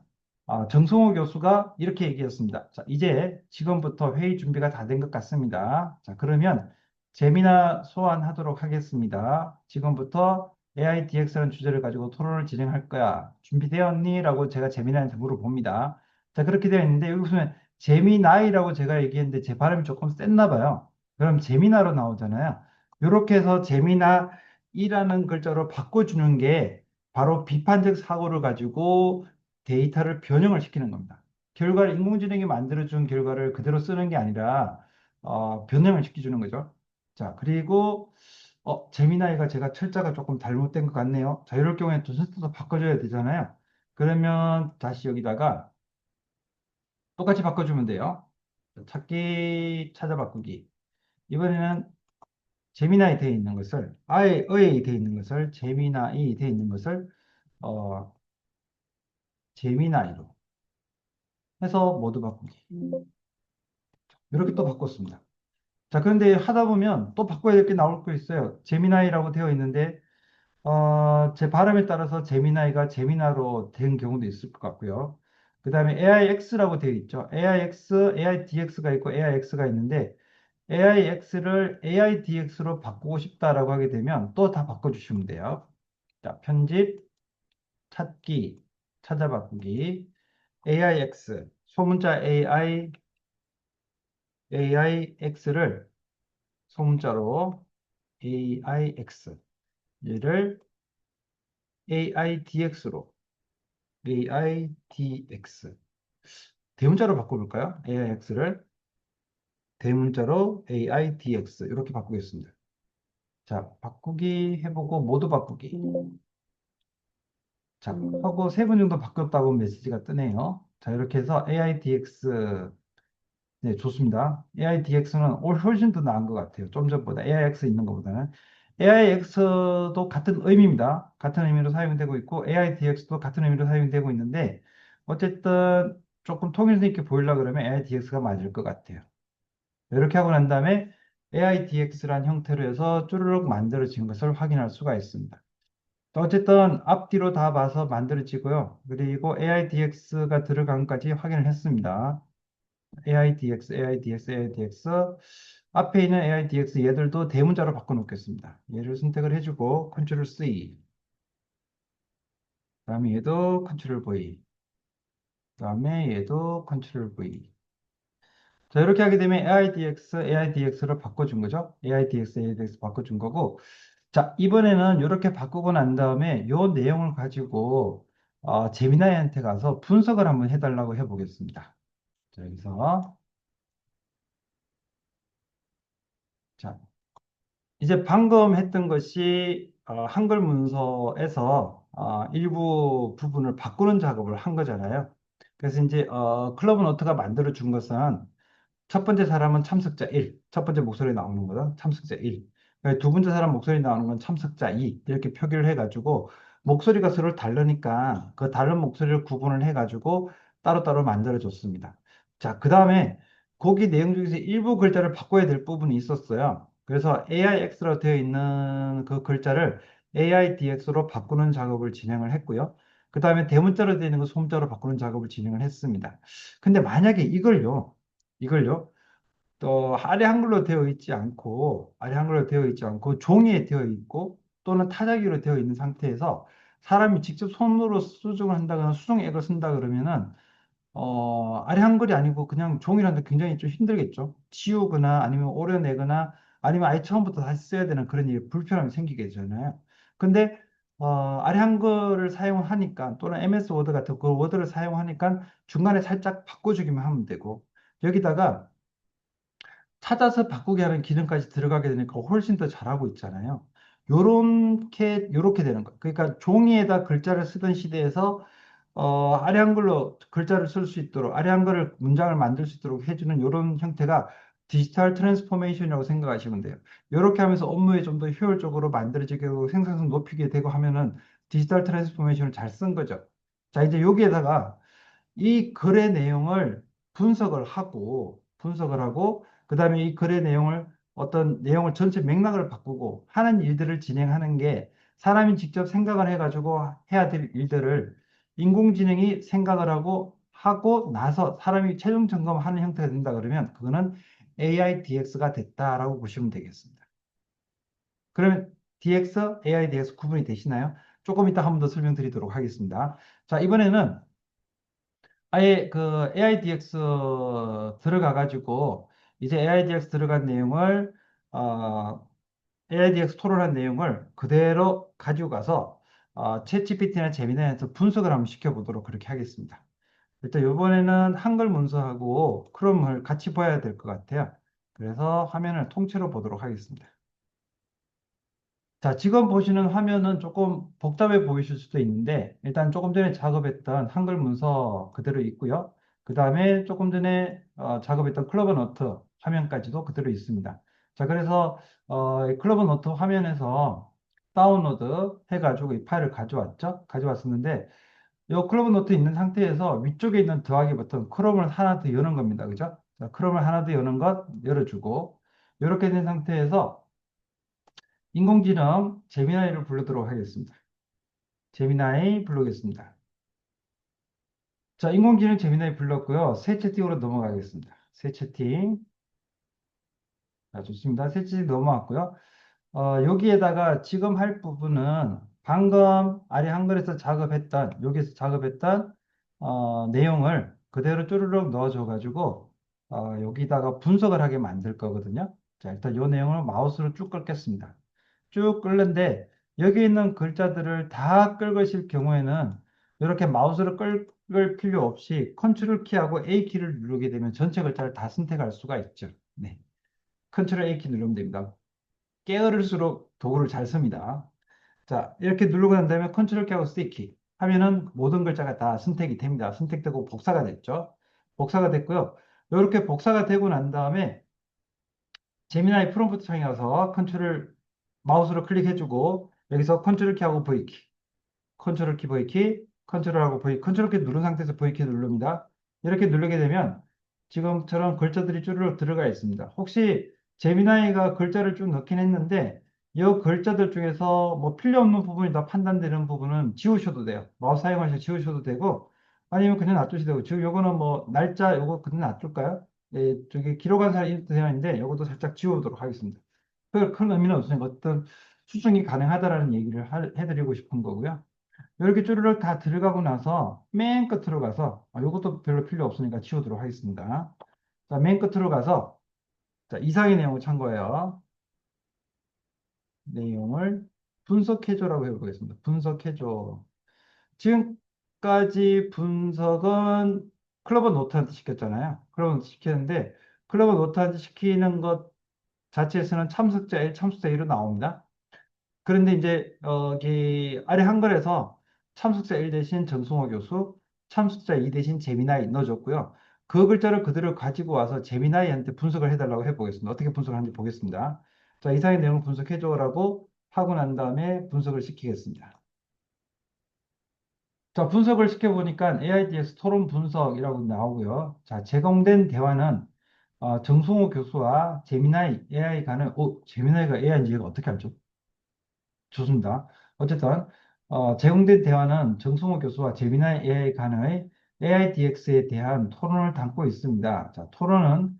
정성호 교수가 이렇게 얘기했습니다. 자, 이제 지금부터 회의 준비가 다 된 것 같습니다. 자, 그러면 재미나 소환하도록 하겠습니다. 지금부터 AIDX라는 주제를 가지고 토론을 진행할 거야. 준비되었니? 라고 제가 재미나한테 물어봅니다. 자, 그렇게 되어 있는데 여기 보시면 재미나이라고 제가 얘기했는데 제 발음이 조금 셌나 봐요. 그럼 재미나로 나오잖아요. 이렇게 해서 재미나이라는 글자로 바꿔주는 게 바로 비판적 사고를 가지고 데이터를 변형을 시키는 겁니다. 결과를 인공지능이 만들어준 결과를 그대로 쓰는 게 아니라 변형을 시켜주는 거죠. 자, 그리고 재미나이가 제가 철자가 조금 잘못된 것 같네요. 자, 이럴 경우에 또 순서도 바꿔줘야 되잖아요. 그러면 다시 여기다가 똑같이 바꿔주면 돼요. 찾기, 찾아 바꾸기. 이번에는 재미나이 되어 있는 것을, 아예 의에 되어 있는 것을, 재미나이 되어 있는 것을, 어, 재미나이로 해서 모두 바꾸기. 이렇게 또 바꿨습니다. 자, 그런데 하다 보면 또 바꿔야 될 게 나올 거 있어요. 재미나이라고 되어 있는데, 제 발음에 따라서 재미나이가 재미나로 된 경우도 있을 것 같고요. 그 다음에 AIX라고 되어 있죠. AIX, AIDX가 있고 AIX가 있는데, AIX를 AIDX로 바꾸고 싶다라고 하게 되면 또 다 바꿔주시면 돼요. 자, 편집, 찾기, 찾아 바꾸기, AIX, 소문자 AIX를 소문자로 AIX, 얘를 AIDX로, AIDX. 대문자로 바꿔볼까요? AIX를 대문자로 AIDX 이렇게 바꾸겠습니다. 자, 바꾸기 해보고 모두 바꾸기. 자, 하고 세 번 정도 바뀌었다고 메시지가 뜨네요. 자, 이렇게 해서 AIDX, 네, 좋습니다. AIDX는 훨씬 더 나은 것 같아요. 좀 전보다 AIX 있는 것보다는. AIX도 같은 의미입니다. 같은 의미로 사용되고 있고, AIDX도 같은 의미로 사용되고 있는데, 어쨌든 조금 통일성 있게 보이려고 그러면 AIDX가 맞을 것 같아요. 이렇게 하고 난 다음에 AIDX란 형태로 해서 쭈르륵 만들어진 것을 확인할 수가 있습니다. 어쨌든 앞뒤로 다 봐서 만들어지고요. 그리고 AIDX가 들어간 것까지 확인을 했습니다. AIDX, AIDX, AIDX. 앞에 있는 AIDX 얘들도 대문자로 바꿔놓겠습니다. 얘를 선택을 해주고 컨트롤 C. 그다음에 얘도 컨트롤 V. 그다음에 얘도 컨트롤 V. 자, 이렇게 하게 되면 AIDX, AIDX로 바꿔준 거죠. AIDX, AIDX 바꿔준 거고. 자, 이번에는 이렇게 바꾸고 난 다음에 이 내용을 가지고 제미나이한테 가서 분석을 한번 해달라고 해보겠습니다. 자, 여기서 자, 이제 방금 했던 것이 한글 문서에서 일부 부분을 바꾸는 작업을 한 거잖아요. 그래서 이제 클로버 노트가 만들어 준 것은 첫 번째 사람은 참석자 1, 첫 번째 목소리 나오는 거는 참석자 1. 두 번째 사람 목소리 나오는 건 참석자 2. 이렇게 표기를 해가지고 목소리가 서로 다르니까 그 다른 목소리를 구분을 해가지고 따로따로 만들어줬습니다. 자, 그 다음에 거기 내용 중에서 일부 글자를 바꿔야 될 부분이 있었어요. 그래서 AIX로 되어 있는 그 글자를 AIDX로 바꾸는 작업을 진행을 했고요. 그 다음에 대문자로 되어 있는 거 소문자로 바꾸는 작업을 진행을 했습니다. 근데 만약에 이걸요, 또 아래 한글로 되어 있지 않고 종이에 되어 있고 또는 타자기로 되어 있는 상태에서 사람이 직접 손으로 수정을 한다거나 수정액을 쓴다 그러면은 아래 한글이 아니고 그냥 종이라는 게 굉장히 좀 힘들겠죠. 지우거나 아니면 오려내거나 아니면 아예 처음부터 다시 써야 되는 그런 일, 불편함이 생기게 되잖아요. 근데 아래 한글을 사용하니까 또는 MS 워드 같은 그 워드를 사용하니까 중간에 살짝 바꿔주기만 하면 되고 여기다가 찾아서 바꾸게 하는 기능까지 들어가게 되니까 훨씬 더 잘하고 있잖아요. 요렇게 되는 거예요. 그러니까 종이에다 글자를 쓰던 시대에서 아래 한글로 글자를 쓸 수 있도록 아래 한글을 문장을 만들 수 있도록 해주는 이런 형태가 디지털 트랜스포메이션이라고 생각하시면 돼요. 이렇게 하면서 업무에 좀 더 효율적으로 만들어지게 하고 생산성 높이게 되고 하면은 디지털 트랜스포메이션을 잘 쓴 거죠. 자, 이제 여기에다가 이 글의 내용을 분석을 하고, 그 다음에 이 글의 내용을 어떤 내용을 전체 맥락을 바꾸고 하는 일들을 진행하는 게 사람이 직접 생각을 해가지고 해야 될 일들을 인공지능이 생각을 하고 나서 사람이 최종 점검하는 형태가 된다 그러면 그거는 AI DX가 됐다라고 보시면 되겠습니다. 그러면 DX, AI DX 구분이 되시나요? 조금 이따 한 번 더 설명드리도록 하겠습니다. 자, 이번에는 아예 그 AIDX 들어가가지고 이제 AIDX 들어간 내용을 AIDX 토론한 내용을 그대로 가지고 가서 챗GPT나 제미나이에서 분석을 한번 시켜보도록 그렇게 하겠습니다. 일단 이번에는 한글 문서하고 크롬을 같이 봐야 될 것 같아요. 그래서 화면을 통째로 보도록 하겠습니다. 자, 지금 보시는 화면은 조금 복잡해 보이실 수도 있는데, 일단 조금 전에 작업했던 한글 문서 그대로 있고요. 그 다음에 조금 전에 작업했던 클로버 노트 화면까지도 그대로 있습니다. 자, 그래서 클로버 노트 화면에서 다운로드 해가지고 이 파일을 가져왔죠? 가져왔었는데, 이 클로버 노트 있는 상태에서 위쪽에 있는 더하기 버튼, 크롬을 하나 더 여는 겁니다. 그죠? 자, 크롬을 하나 더 여는 것 열어주고, 이렇게 된 상태에서 인공지능 제미나이를 부르도록 하겠습니다. 제미나이 불러겠습니다. 자, 인공지능 제미나이 불렀고요. 새 채팅으로 넘어가겠습니다. 새 채팅. 자, 좋습니다. 새 채팅 넘어왔고요. 여기에다가 지금 할 부분은 방금 아래 한글에서 작업했던, 여기서 작업했던 내용을 그대로 쭈르륵 넣어줘가지고 여기다가 분석을 하게 만들 거거든요. 자, 일단 이 내용을 마우스로 쭉 긁겠습니다. 쭉 긁는데 여기 있는 글자들을 다 긁으실 경우에는 이렇게 마우스를 긁을 필요 없이 컨트롤 키하고 A 키를 누르게 되면 전체 글자를 다 선택할 수가 있죠. 네. 컨트롤 A 키 누르면 됩니다. 게으를수록 도구를 잘 씁니다. 자, 이렇게 누르고 난 다음에 컨트롤 키하고 C 키 하면은 모든 글자가 다 선택이 됩니다. 선택되고 복사가 됐죠. 복사가 됐고요. 이렇게 복사가 되고 난 다음에 재미나이 프롬프트 창에 가서 컨트롤 마우스로 클릭해주고 여기서 컨트롤 키하고 V키, 컨트롤 키 V키, 컨트롤하고 V, 컨트롤 키 누른 상태에서 V키 누릅니다. 이렇게 누르게 되면 지금처럼 글자들이 쭈르륵 들어가 있습니다. 혹시 재미나이가 글자를 쭉 넣긴 했는데 이 글자들 중에서 뭐 필요 없는 부분이 다 판단되는 부분은 지우셔도 돼요. 마우스 사용하셔서 지우셔도 되고 아니면 그냥 놔두셔도 되고 지금 요거는 뭐 날짜 요거 그냥 놔둘까요? 예, 저기 기록한 사람 이렇게 되어 있는데 요것도 살짝 지워보도록 하겠습니다. 큰 의미는 없으니까 어떤 수정이 가능하다라는 얘기를 해드리고 싶은 거고요. 이렇게 쭈르륵 다 들어가고 나서 맨 끝으로 가서 이것도 별로 필요 없으니까 지우도록 하겠습니다. 자, 맨 끝으로 가서 자, 이상의 내용을 참고해요. 내용을 분석해줘라고 해보겠습니다. 분석해줘. 지금까지 분석은 클로버 노트한테 시켰잖아요. 클로버 노트 시켰는데 클로버 노트한테 시키는 것 자체에서는 참석자 1, 참석자 2로 나옵니다. 그런데 이제 여기 아래 한글에서 참석자 1 대신 정승호 교수, 참석자 2 대신 재미나이 넣어줬고요. 그 글자를 그대로 가지고 와서 재미나이한테 분석을 해달라고 해보겠습니다. 어떻게 분석을 하는지 보겠습니다. 자, 이상의 내용을 분석해줘라고 하고 난 다음에 분석을 시키겠습니다. 자, 분석을 시켜보니까 AIDX 토론 분석이라고 나오고요. 자, 제공된 대화는 정승호 교수와 재미나이 AI 간의, 재미나이가 AI인지 얘가 어떻게 알죠? 좋습니다. 어쨌든 제공된 대화는 정승호 교수와 재미나이 AI 간의 AIDX에 대한 토론을 담고 있습니다. 자, 토론은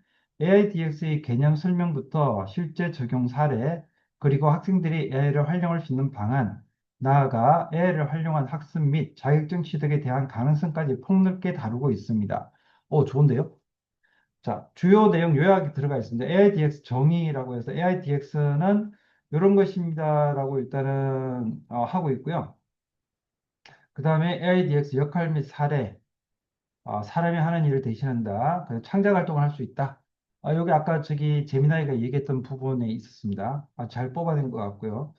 AIDX의 개념 설명부터 실제 적용 사례, 그리고 학생들이 AI를 활용할 수 있는 방안, 나아가 AI를 활용한 학습 및 자격증 취득에 대한 가능성까지 폭넓게 다루고 있습니다. 좋은데요? 자, 주요 내용 요약이 들어가 있습니다. AIDX 정의라고 해서 AIDX는 이런 것입니다라고 일단은 하고 있고요. 그 다음에 AIDX 역할 및 사례, 사람이 하는 일을 대신한다. 그리고 창작 활동을 할 수 있다. 여기 아까 저기 재미나이가 얘기했던 부분에 있었습니다. 잘 뽑아낸 것 같고요.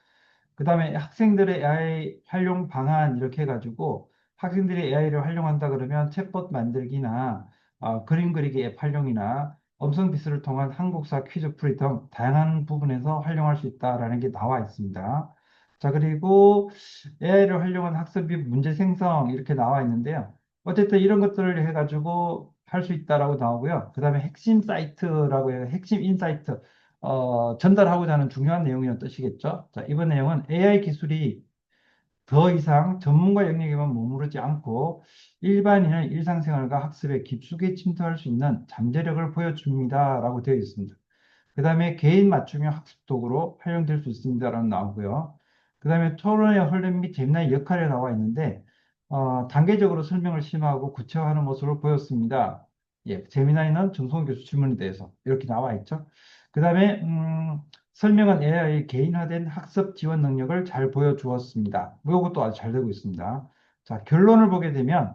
그 다음에 학생들의 AI 활용 방안 이렇게 해가지고 학생들이 AI를 활용한다 그러면 챗봇 만들기나 그림 그리기 앱 활용이나 음성 비스를 통한 한국사 퀴즈 풀이 등 다양한 부분에서 활용할 수 있다라는 게 나와 있습니다. 자, 그리고 AI를 활용한 학습 및 문제 생성 이렇게 나와 있는데요. 어쨌든 이런 것들을 해가지고 할 수 있다라고 나오고요. 그 다음에 핵심 사이트라고 해요. 핵심 인사이트. 전달하고자 하는 중요한 내용이라는 뜻이겠죠. 자, 이번 내용은 AI 기술이 더 이상 전문가 영역에만 머무르지 않고 일반인의 일상생활과 학습에 깊숙이 침투할 수 있는 잠재력을 보여줍니다라고 되어 있습니다. 그 다음에 개인 맞춤형 학습 도구로 활용될 수 있습니다라는 나오고요. 그 다음에 토론의 훈련 및 재미난 역할에 나와 있는데 단계적으로 설명을 심화하고 구체화하는 모습을 보였습니다. 예, 재미나이는 정성 교수 질문에 대해서 이렇게 나와 있죠. 그 다음에 설명은 AI의 개인화된 학습 지원 능력을 잘 보여주었습니다. 이것도 아주 잘 되고 있습니다. 자, 결론을 보게 되면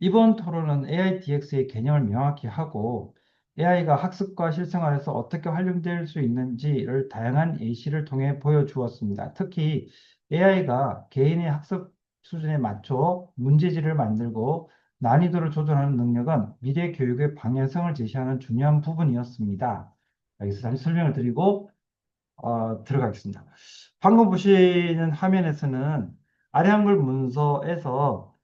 이번 토론은 AI DX의 개념을 명확히 하고 AI가 학습과 실생활에서 어떻게 활용될 수 있는지를 다양한 예시를 통해 보여주었습니다. 특히 AI가 개인의 학습 수준에 맞춰 문제지를 만들고 난이도를 조절하는 능력은 미래 교육의 방향성을 제시하는 중요한 부분이었습니다. 여기서 잠시 설명을 드리고 들어가겠습니다. 방금 보시는 화면에서는 아래 한글 문서에서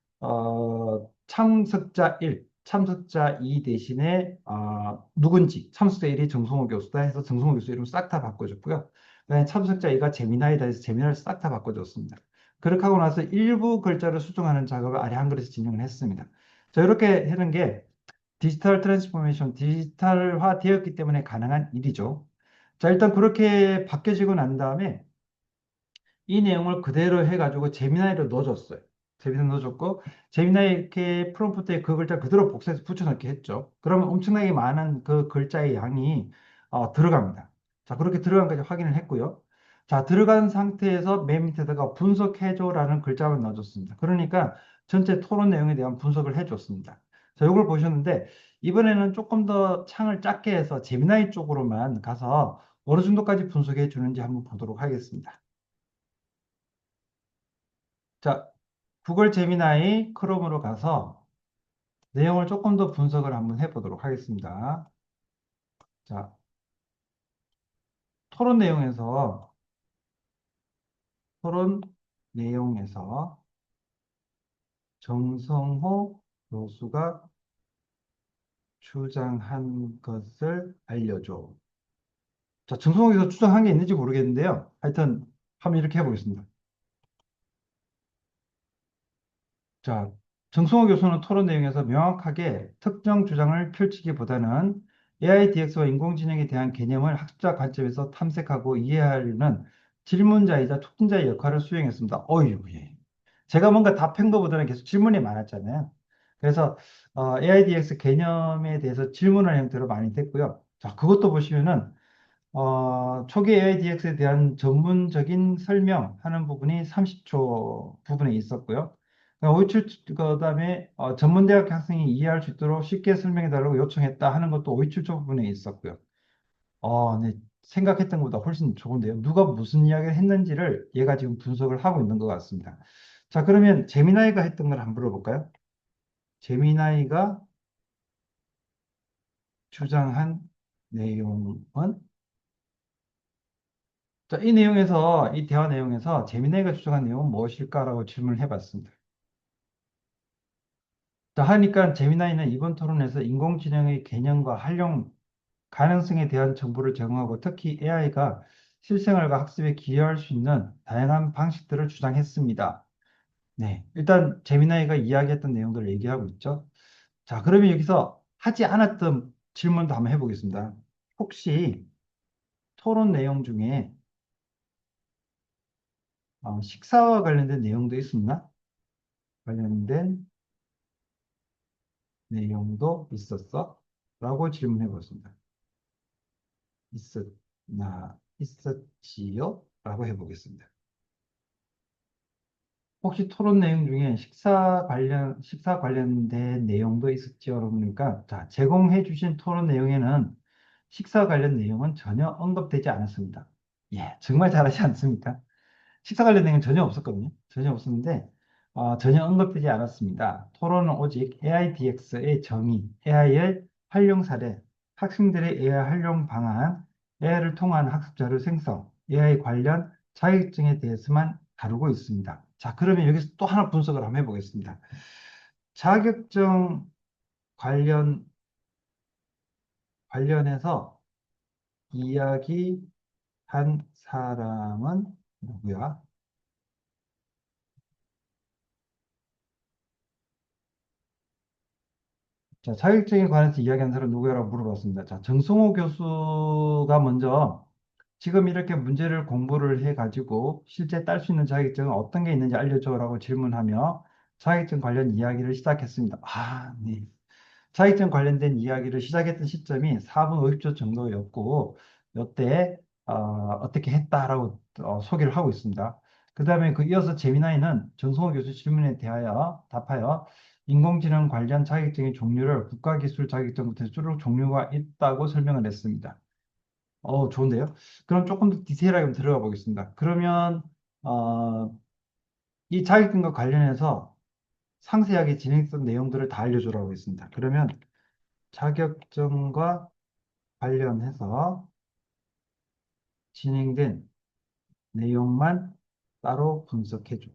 참석자 1, 참석자 2 대신에 누군지 참석자 1이 정성호 교수다 해서 정성호 교수 이름 싹 다 바꿔줬고요. 그다음에 참석자 2가 재미나이다 해서 재미나이를 싹 다 바꿔줬습니다. 그렇게 하고 나서 일부 글자를 수정하는 작업을 아래 한글에서 진행을 했습니다. 자, 이렇게 하는 게 디지털 트랜스포메이션, 디지털화 되었기 때문에 가능한 일이죠. 자, 일단 그렇게 바뀌어지고 난 다음에 이 내용을 그대로 해가지고 제미나이로 넣어줬어요. 제미나이 넣어줬고, 제미나이 이렇게 프롬프트에 그 글자 그대로 복사해서 붙여넣기 했죠. 그러면 엄청나게 많은 그 글자의 양이 들어갑니다. 자, 그렇게 들어간 까지 확인을 했고요. 자, 들어간 상태에서 맨 밑에다가 분석해줘라는 글자만 넣어줬습니다. 그러니까 전체 토론 내용에 대한 분석을 해줬습니다. 자, 이걸 보셨는데 이번에는 조금 더 창을 작게 해서 제미나이 쪽으로만 가서 어느 정도까지 분석해 주는지 한번 보도록 하겠습니다. 자, 구글 제미나이 크롬으로 가서 내용을 조금 더 분석을 한번 해보도록 하겠습니다. 자, 토론 내용에서, 토론 내용에서 정성호 교수가 주장한 것을 알려줘. 자, 정성호 교수가 주장한 게 있는지 모르겠는데요. 하여튼, 한번 이렇게 해보겠습니다. 자, 정승호 교수는 토론 내용에서 명확하게 특정 주장을 펼치기보다는 AI DX와 인공지능에 대한 개념을 학습자 관점에서 탐색하고 이해하려는 질문자이자 촉진자의 역할을 수행했습니다. 어휴, 예. 제가 뭔가 답한 것보다는 계속 질문이 많았잖아요. 그래서 AI DX 개념에 대해서 질문을 형태로 많이 됐고요. 자, 그것도 보시면은 초기 AIDX에 대한 전문적인 설명하는 부분이 30초 부분에 있었고요. 그다음에 전문대학 학생이 이해할 수 있도록 쉽게 설명해 달라고 요청했다 하는 것도 57초 부분에 있었고요. 네, 생각했던 것보다 훨씬 좋은데요. 누가 무슨 이야기를 했는지를 얘가 지금 분석을 하고 있는 것 같습니다. 자, 그러면 재미나이가 했던 걸 한번 물어볼까요? 재미나이가 주장한 내용은 자, 이 대화 내용에서 재미나이가 주장한 내용은 무엇일까라고 질문을 해봤습니다. 자, 하니까 재미나이는 이번 토론에서 인공지능의 개념과 활용 가능성에 대한 정보를 제공하고 특히 AI가 실생활과 학습에 기여할 수 있는 다양한 방식들을 주장했습니다. 네, 일단 재미나이가 이야기했던 내용들을 얘기하고 있죠. 자, 그러면 여기서 하지 않았던 질문도 한번 해보겠습니다. 혹시 토론 내용 중에 식사와 관련된 내용도 있었나? 관련된 내용도 있었어? 라고 질문해 보겠습니다. 있었지요? 라고 해보겠습니다. 혹시 토론 내용 중에 식사 관련된 내용도 있었지요? 그러니까, 자, 제공해 주신 토론 내용에는 식사 관련 내용은 전혀 언급되지 않았습니다. 예, 정말 잘하지 않습니까? 식사 관련 내용은 전혀 없었거든요. 전혀 없었는데, 전혀 언급되지 않았습니다. 토론은 오직 AI DX의 정의, AI의 활용 사례, 학생들의 AI 활용 방안, AI를 통한 학습 자료 생성, AI 관련 자격증에 대해서만 다루고 있습니다. 자, 그러면 여기서 또 하나 분석을 한번 해보겠습니다. 자격증 관련, 관련해서 이야기한 사람은 누구야? 자, 자격증에 관해서 이야기한 사람 누구야라고 물어봤습니다. 자, 정성호 교수가 먼저 지금 이렇게 문제를 공부를 해가지고 실제 딸 수 있는 자격증은 어떤 게 있는지 알려줘라고 질문하며 자격증 관련 이야기를 시작했습니다. 네. 자격증 관련된 이야기를 시작했던 시점이 4분 50초 정도였고, 이때 어떻게 했다라고 소개를 하고 있습니다. 그 다음에 그 이어서 재미나이는 정성호 교수 질문에 대하여 답하여 인공지능 관련 자격증의 종류를 국가기술 자격증부터 쭉 종류가 있다고 설명을 했습니다. 좋은데요? 그럼 조금 더 디테일하게 들어가 보겠습니다. 그러면 어, 이 자격증과 관련해서 상세하게 진행했던 내용들을 다 알려주라고 했습니다. 그러면 자격증과 관련해서 진행된 내용만 따로 분석해줘.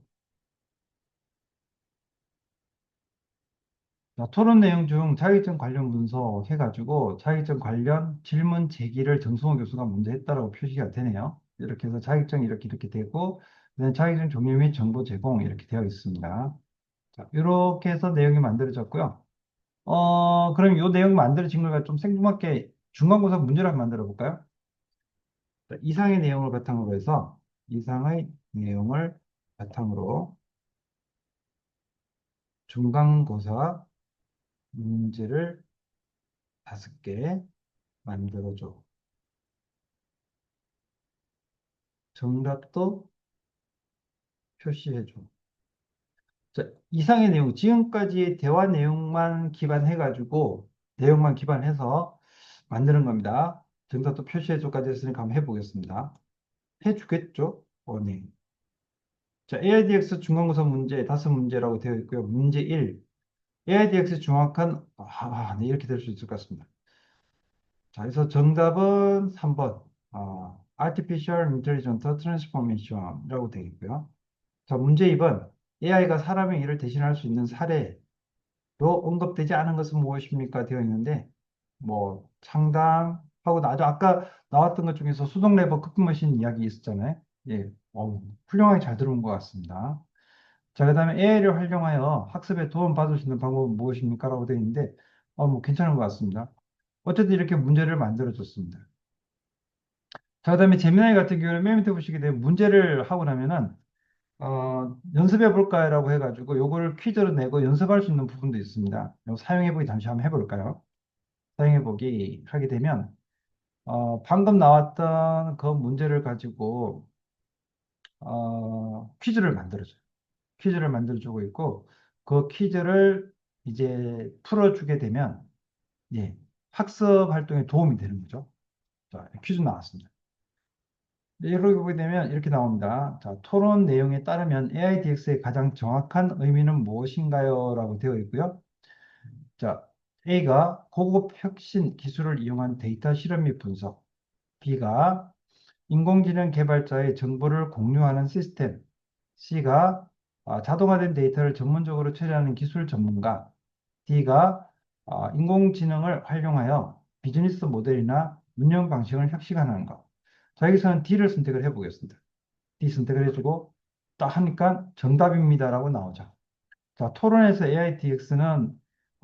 자, 토론 내용 중 자격증 관련 문서 해가지고 자격증 관련 질문 제기를 정승호 교수가 먼저 했다라고 표시가 되네요. 이렇게 해서 자격증 이렇게 되고, 그다음에 자격증 종류 및 정보 제공 이렇게 되어 있습니다. 자, 이렇게 해서 내용이 만들어졌고요. 그럼 이 내용이 만들어진 걸 좀 생뚱맞게 중간고사 문제를 한번 만들어 볼까요? 자, 이상의 내용을 바탕으로 해서 이상의 내용을 바탕으로 중간고사 문제를 5개 만들어줘. 정답도 표시해줘. 자, 이상의 내용, 지금까지의 대화 내용만 기반해서 만드는 겁니다. 정답도 표시해줘까지 했으니까 한번 해보겠습니다. 해주겠죠? 네. 자, AIDX 중간고사 문제 5문제라고 되어 있고요. 문제 1. AIDX 정확한, 네, 이렇게 될 수 있을 것 같습니다. 자, 그래서 정답은 3번, Artificial Intelligent Transformation이라고 되어 있고요. 자, 문제 2번. AI가 사람의 일을 대신할 수 있는 사례로 언급되지 않은 것은 무엇입니까? 되어 있는데, 뭐, 창담하고, 아까 나왔던 것 중에서 수동 레버 커피머신 이야기 있었잖아요. 예, 훌륭하게 잘 들어온 것 같습니다. 자, 그 다음에 AI를 활용하여 학습에 도움받을 수 있는 방법은 무엇입니까? 라고 되어 있는데, 뭐, 괜찮은 것 같습니다. 어쨌든 이렇게 문제를 만들어줬습니다. 자, 그 다음에 제미나이 같은 경우는 맨 밑에 보시게 되면 문제를 하고 나면은, 연습해 볼까요라고 해가지고 요거를 퀴즈로 내고 연습할 수 있는 부분도 있습니다. 요 사용해보기 잠시 한번 해볼까요? 사용해보기 하게 되면 방금 나왔던 그 문제를 가지고 퀴즈를 만들어줘요. 퀴즈를 만들어주고 있고 그 퀴즈를 이제 풀어주게 되면 예, 학습 활동에 도움이 되는 거죠. 자, 퀴즈 나왔습니다. 이렇게 보게 되면 이렇게 나옵니다. 자, 토론 내용에 따르면 AIDX의 가장 정확한 의미는 무엇인가요? 라고 되어 있고요. 자, A가 고급 혁신 기술을 이용한 데이터 실험 및 분석. B가 인공지능 개발자의 정보를 공유하는 시스템. C가 자동화된 데이터를 전문적으로 처리하는 기술 전문가. D가 인공지능을 활용하여 비즈니스 모델이나 운영 방식을 혁신하는 것. 자, 여기서는 D를 선택을 해보겠습니다. D 선택을 해주고 딱 하니까 정답입니다라고 나오죠. 자, 토론에서 AITX는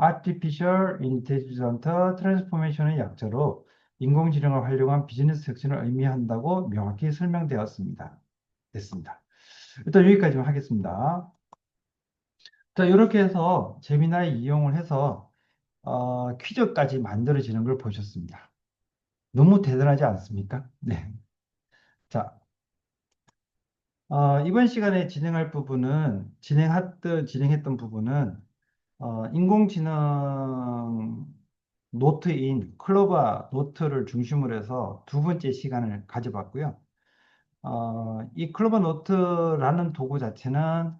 Artificial Intelligent Transformation의 약자로 인공지능을 활용한 비즈니스 혁신을 의미한다고 명확히 설명되었습니다. 됐습니다. 일단 여기까지만 하겠습니다. 자, 이렇게 해서 재미나이 이용을 해서 퀴즈까지 만들어지는 걸 보셨습니다. 너무 대단하지 않습니까? 네. 자, 이번 시간에 진행했던 부분은, 인공지능 노트인 클로바 노트를 중심으로 해서 두 번째 시간을 가져봤고요. 이 클로바 노트라는 도구 자체는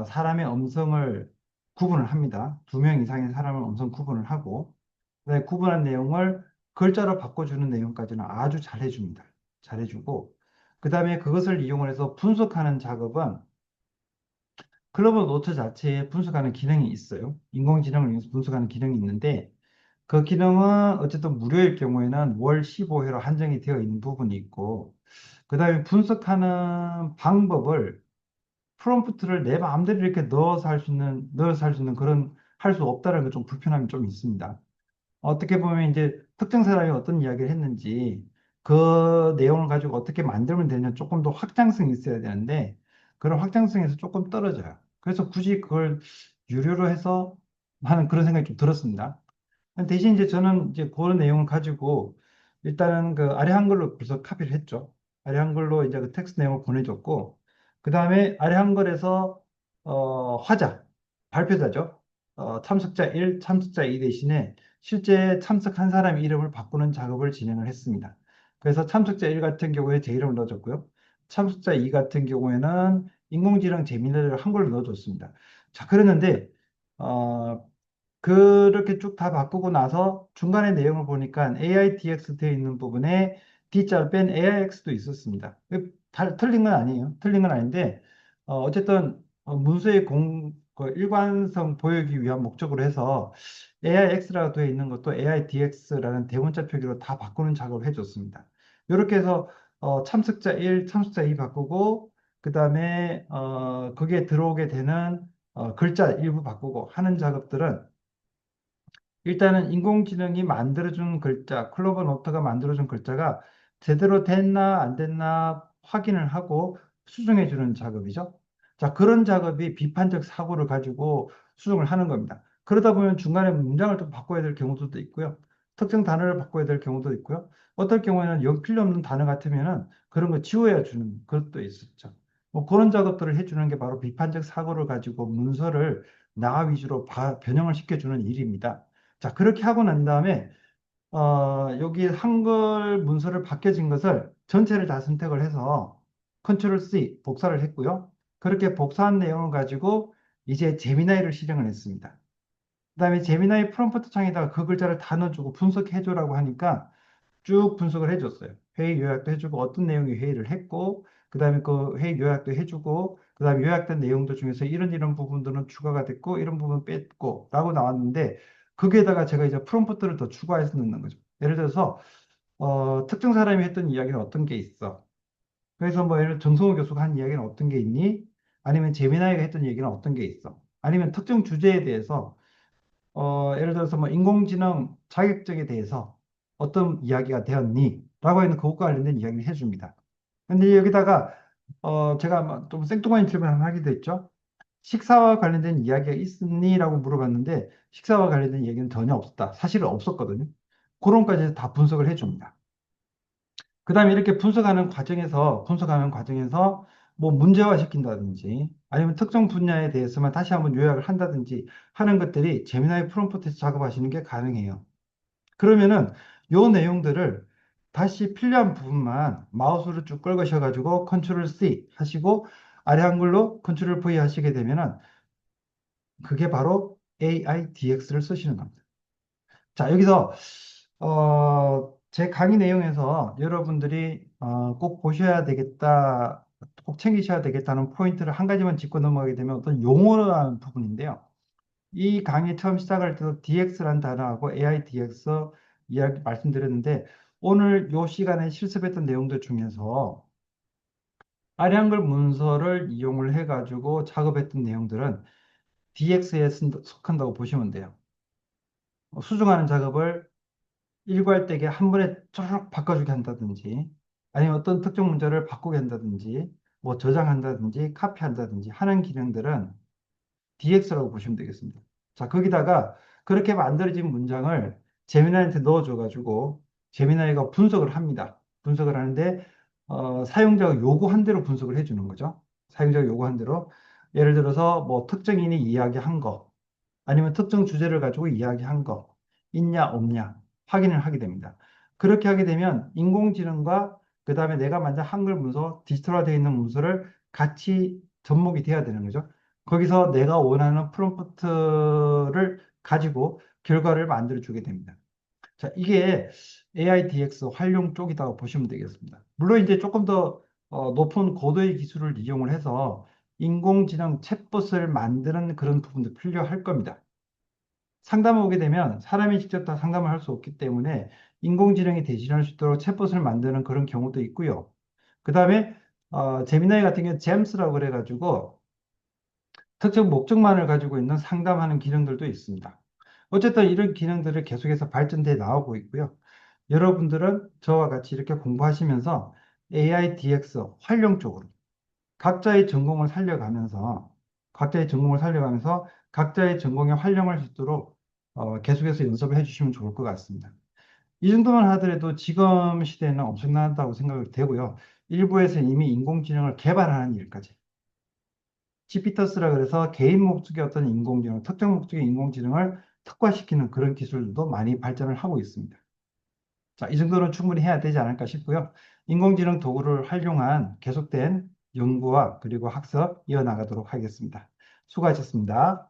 사람의 음성을 구분을 합니다. 2명 이상의 사람을 음성 구분을 하고, 그다음에 구분한 내용을 글자로 바꿔주는 내용까지는 아주 잘해줍니다. 잘해주고, 그 다음에 그것을 이용을 해서 분석하는 작업은 글로벌 노트 자체에 분석하는 기능이 있어요. 인공지능을 이용해서 분석하는 기능이 있는데, 그 기능은 어쨌든 무료일 경우에는 월 15회로 한정이 되어 있는 부분이 있고, 그 다음에 분석하는 방법을 프롬프트를 내 마음대로 이렇게 넣어서 할 수 있는 그런, 할 수 없다는 게 좀 불편함이 좀 있습니다. 어떻게 보면 이제 특정 사람이 어떤 이야기를 했는지 그 내용을 가지고 어떻게 만들면 되냐 조금 더 확장성이 있어야 되는데 그런 확장성에서 조금 떨어져요. 그래서 굳이 그걸 유료로 해서 하는 그런 생각이 좀 들었습니다. 대신 이제 저는 이제 그런 내용을 가지고 일단은 그 아래 한글로 벌써 카피를 했죠. 아래 한글로 이제 그 텍스트 내용을 보내줬고 그 다음에 아래 한글에서 화자 발표자죠. 참석자 1, 참석자 2 대신에 실제 참석한 사람 이름을 바꾸는 작업을 진행을 했습니다. 그래서 참석자 1 같은 경우에 제 이름을 넣어줬고요. 참석자 2 같은 경우에는 인공지능 재미를 한글로 넣어줬습니다. 자, 그랬는데 어, 그렇게 쭉 다 바꾸고 나서 중간에 내용을 보니까 AIDX 되어 있는 부분에 D자를 뺀 AIX도 있었습니다. 틀린 건 아니에요. 틀린 건 아닌데, 어쨌든 문서의 일관성 보이기 위한 목적으로 해서 AIX라고 되어 있는 것도 AIDX라는 대문자 표기로 다 바꾸는 작업을 해줬습니다. 이렇게 해서 참석자 1, 참석자 2 바꾸고, 그 다음에 거기에 들어오게 되는 글자 일부 바꾸고 하는 작업들은 일단은 인공지능이 만들어준 글자, 클로버 노트가 만들어준 글자가 제대로 됐나 안 됐나 확인을 하고 수정해 주는 작업이죠. 자, 그런 작업이 비판적 사고를 가지고 수정을 하는 겁니다. 그러다 보면 중간에 문장을 좀 바꿔야 될 경우도 있고요. 특정 단어를 바꿔야 될 경우도 있고요. 어떨 경우에는 여기 필요 없는 단어 같으면은 그런 거 지워야 주는 것도 있었죠. 뭐 그런 작업들을 해주는 게 바로 비판적 사고를 가지고 문서를 나 위주로 변형을 시켜주는 일입니다. 자, 그렇게 하고 난 다음에 여기 한글 문서를 바뀌어진 것을 전체를 다 선택을 해서 컨트롤 C 복사를 했고요. 그렇게 복사한 내용을 가지고 이제 제미나이를 실행을 했습니다. 그다음에 제미나이 프롬프트 창에다가 그 글자를 다 넣어주고 분석해줘라고 하니까 쭉 분석을 해줬어요. 회의 요약도 해주고 어떤 내용의 회의를 했고, 그다음에 그 회의 요약도 해주고, 그다음에 요약된 내용들 중에서 이런 부분들은 추가가 됐고, 이런 부분 뺐고라고 나왔는데 거기에다가 제가 이제 프롬프트를 더 추가해서 넣는 거죠. 예를 들어서 특정 사람이 했던 이야기는 어떤 게 있어? 그래서 뭐 예를 들어 정성호 교수가 한 이야기는 어떤 게 있니? 아니면 재미나이가 했던 얘기는 어떤 게 있어? 아니면 특정 주제에 대해서 예를 들어서 뭐 인공지능 자격증에 대해서 어떤 이야기가 되었니? 라고 하는 그것과 관련된 이야기를 해줍니다. 근데 여기다가 제가 좀 생뚱맞은 질문을 하나 하게 됐죠. 식사와 관련된 이야기가 있니? 라고 물어봤는데 식사와 관련된 얘기는 전혀 없었다. 사실은 없었거든요. 그런 것까지 다 분석을 해줍니다. 그 다음에 이렇게 분석하는 과정에서 뭐 문제화 시킨다든지 아니면 특정 분야에 대해서만 다시 한번 요약을 한다든지 하는 것들이 제미나이 프롬프트에서 작업하시는 게 가능해요. 그러면은 요 내용들을 다시 필요한 부분만 마우스로 쭉 끌으셔가지고 컨트롤 C 하시고 아래 한글로 컨트롤 V 하시게 되면은 그게 바로 AIDX를 쓰시는 겁니다. 자, 여기서 제 강의 내용에서 여러분들이 꼭 보셔야 되겠다, 꼭 챙기셔야 되겠다는 포인트를 한 가지만 짚고 넘어가게 되면 어떤 용어라는 부분인데요. 이 강의 처음 시작할 때도 DX라는 단어하고 AIDX 이야기 말씀드렸는데 오늘 요 시간에 실습했던 내용들 중에서 아량글 문서를 이용을 해가지고 작업했던 내용들은 DX에 속한다고 보시면 돼요. 수정하는 작업을 일괄되게 한 번에 쭉 바꿔주게 한다든지 아니면 어떤 특정 문제를 바꾸게 한다든지 뭐 저장한다든지 카피한다든지 하는 기능들은 DX라고 보시면 되겠습니다. 자, 거기다가 그렇게 만들어진 문장을 제미나이한테 넣어줘가지고 제미나이가 분석을 합니다. 분석을 하는데 사용자가 요구한 대로 분석을 해주는 거죠. 사용자가 요구한 대로 예를 들어서 뭐 특정인이 이야기한 거 아니면 특정 주제를 가지고 이야기한 거 있냐 없냐 확인을 하게 됩니다. 그렇게 하게 되면 인공지능과 그 다음에 내가 만든 한글 문서, 디지털화되어 있는 문서를 같이 접목이 돼야 되는 거죠. 거기서 내가 원하는 프롬프트를 가지고 결과를 만들어 주게 됩니다. 자, 이게 AIDX 활용 쪽이라고 보시면 되겠습니다. 물론 이제 조금 더 높은 고도의 기술을 이용을 해서 인공지능 챗봇을 만드는 그런 부분도 필요할 겁니다. 상담을 오게 되면 사람이 직접 다 상담을 할 수 없기 때문에 인공지능이 대신할 수 있도록 챗봇을 만드는 그런 경우도 있고요. 그 다음에 제미나이 같은 경우는 잼스라고 그래가지고 특정 목적만을 가지고 있는 상담하는 기능들도 있습니다. 어쨌든 이런 기능들을 계속해서 발전돼 나오고 있고요. 여러분들은 저와 같이 이렇게 공부하시면서 AI DX 활용 쪽으로 각자의 전공을 살려가면서 각자의 전공에 활용할 수 있도록 계속해서 연습을 해주시면 좋을 것 같습니다. 이 정도만 하더라도 지금 시대에는 엄청나다고 생각이 되고요. 일부에서 이미 인공지능을 개발하는 일까지 지피터스라 그래서 개인 목적의 어떤 인공지능, 특정 목적의 인공지능을 특화시키는 그런 기술도 많이 발전을 하고 있습니다. 자, 이 정도는 충분히 해야 되지 않을까 싶고요. 인공지능 도구를 활용한 계속된 연구와 그리고 학습 이어나가도록 하겠습니다. 수고하셨습니다.